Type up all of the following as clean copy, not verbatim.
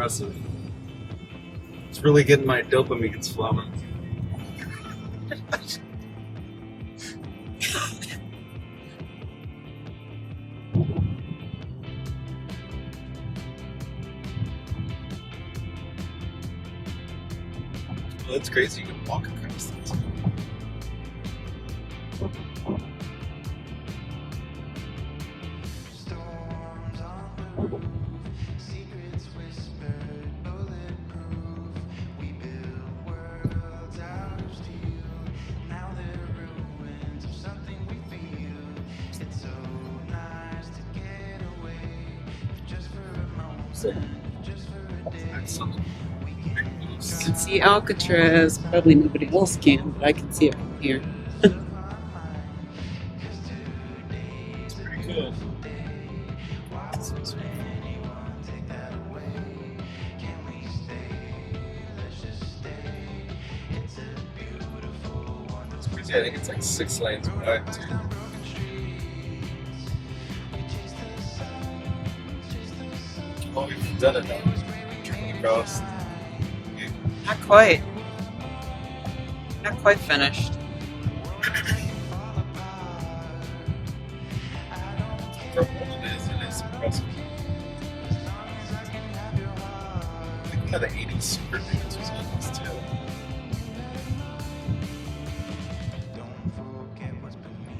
impressive. It's really getting my dopamine flowing. Well, that's crazy. You can walk across this. Excellent. You can see Alcatraz. Probably nobody else can, but I can see it from here. It's pretty cool. It's crazy. I think it's like 6 lanes wide too. Oh, we've done it now. Turning across. Not quite. Not quite finished. For what it is impressive. I think one of the 80s super dudes was on this too.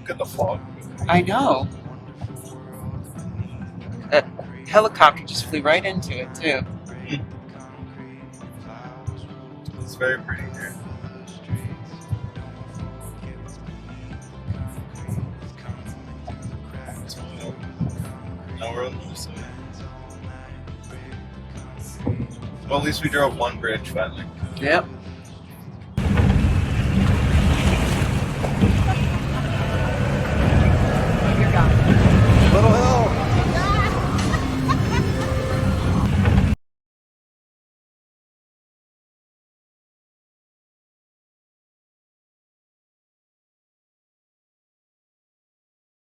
Look at the fog. I know. That helicopter just flew right into it, too. It's very pretty here. Now we're on the other side. Well, at least we drove one bridge finally. Yep.